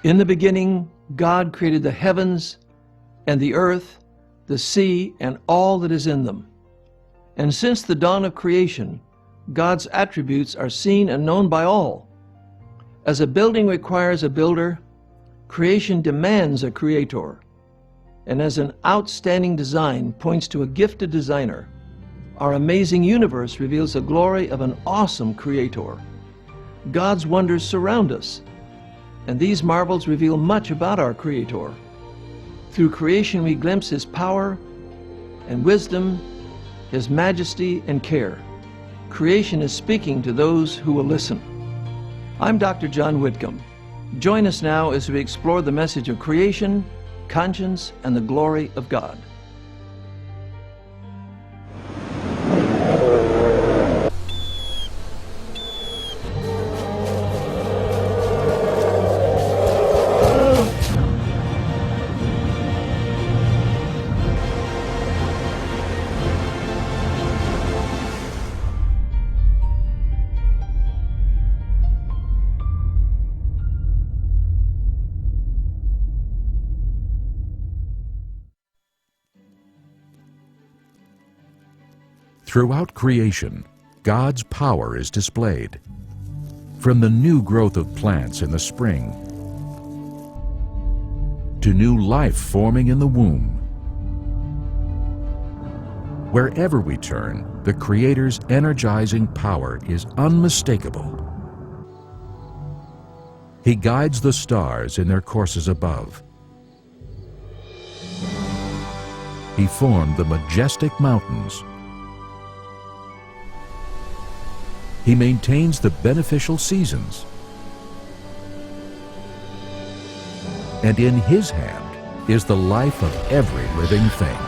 In the beginning, God created the heavens and the earth, the sea, and all that is in them. And since the dawn of creation, God's attributes are seen and known by all. As a building requires a builder, creation demands a creator. And as an outstanding design points to a gifted designer, our amazing universe reveals the glory of an awesome creator. God's wonders surround us, and these marvels reveal much about our creator. Through creation we glimpse his power and wisdom, his majesty and care. Creation is speaking to those who will listen. I'm Dr. John Whitcomb. Join us now as we explore the message of creation, conscience, and the glory of God. Throughout creation, God's power is displayed. From the new growth of plants in the spring to new life forming in the womb. Wherever we turn, the Creator's energizing power is unmistakable. He guides the stars in their courses above. He formed the majestic mountains. He maintains the beneficial seasons. And in His hand is the life of every living thing.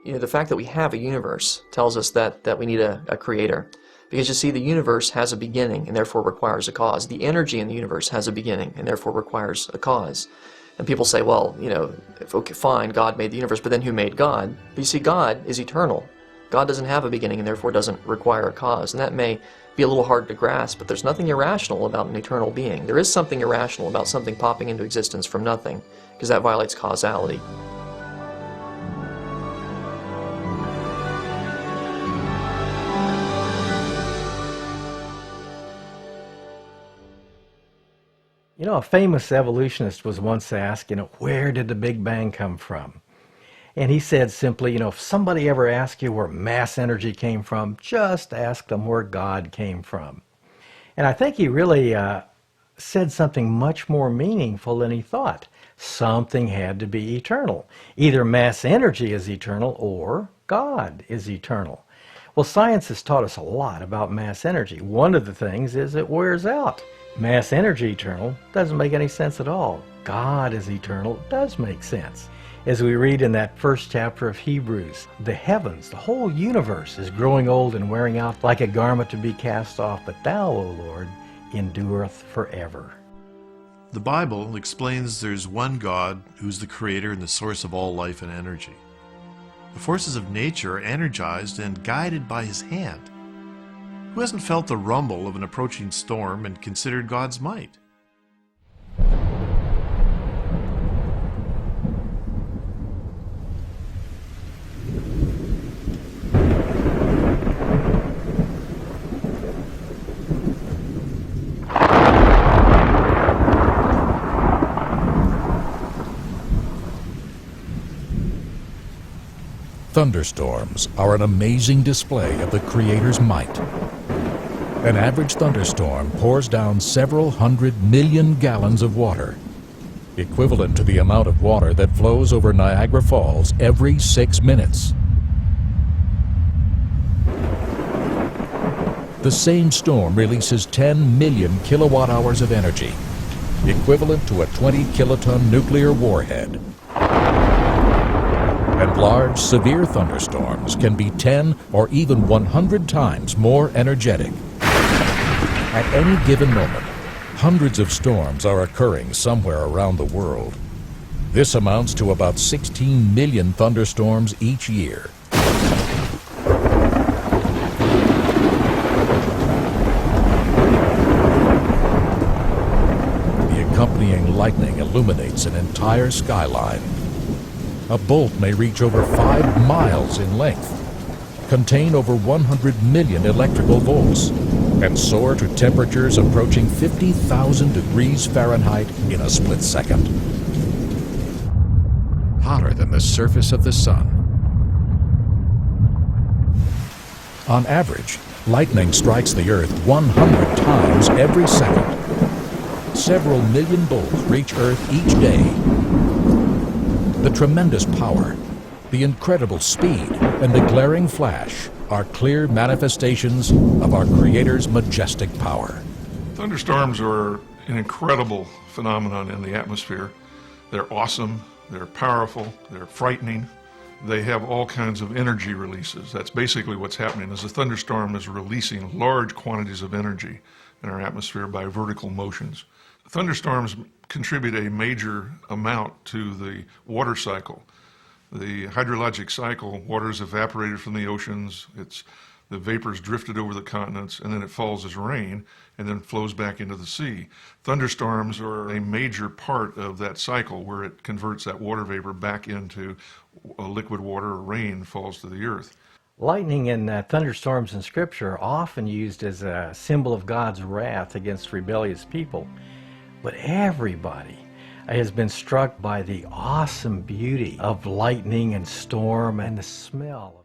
You know, the fact that we have a universe tells us that we need a creator. Because you see, the universe has a beginning and therefore requires a cause. The energy in the universe has a beginning and therefore requires a cause. And people say, well, you know, okay, fine, God made the universe, but then who made God? But you see, God is eternal. God doesn't have a beginning and therefore doesn't require a cause. And that may be a little hard to grasp, but there's nothing irrational about an eternal being. There is something irrational about something popping into existence from nothing, because that violates causality. You know, a famous evolutionist was once asked, where did the Big Bang come from? And he said simply, if somebody ever asks you where mass energy came from, just ask them where God came from. And I think he really said something much more meaningful than he thought. Something had to be eternal. Either mass energy is eternal or God is eternal. Well, science has taught us a lot about mass energy. One of the things is it wears out. Mass energy eternal doesn't make any sense at all. God is eternal does make sense. As we read in that first chapter of Hebrews, the heavens, the whole universe is growing old and wearing out like a garment to be cast off, but thou, O Lord, endureth forever. The Bible explains there's one God who's the creator and the source of all life and energy. The forces of nature are energized and guided by His hand. Who hasn't felt the rumble of an approaching storm and considered God's might? Thunderstorms are an amazing display of the Creator's might. An average thunderstorm pours down several 100 million gallons of water, equivalent to the amount of water that flows over Niagara Falls every 6 minutes. The same storm releases 10 million kilowatt hours of energy, equivalent to a 20-kiloton nuclear warhead. And large, severe thunderstorms can be 10 or even 100 times more energetic. At any given moment, hundreds of storms are occurring somewhere around the world. This amounts to about 16 million thunderstorms each year. lightning illuminates an entire skyline. A bolt may reach over 5 miles in length, contain over 100 million electrical volts, and soar to temperatures approaching 50,000 degrees Fahrenheit in a split second. Hotter than the surface of the sun. On average, lightning strikes the Earth 100 times every second. Several million bolts reach Earth each day. The tremendous power, the incredible speed, and the glaring flash are clear manifestations of our Creator's majestic power. Thunderstorms are an incredible phenomenon in the atmosphere. They're awesome, they're powerful, they're frightening. They have all kinds of energy releases. That's basically what's happening, is a thunderstorm is releasing large quantities of energy in our atmosphere by vertical motions. Thunderstorms contribute a major amount to the water cycle. The hydrologic cycle, water is evaporated from the oceans, the vapors drifted over the continents, and then it falls as rain and then flows back into the sea. Thunderstorms are a major part of that cycle where it converts that water vapor back into liquid water, or rain falls to the earth. Lightning and thunderstorms in Scripture are often used as a symbol of God's wrath against rebellious people. But everybody has been struck by the awesome beauty of lightning and storm and the smell.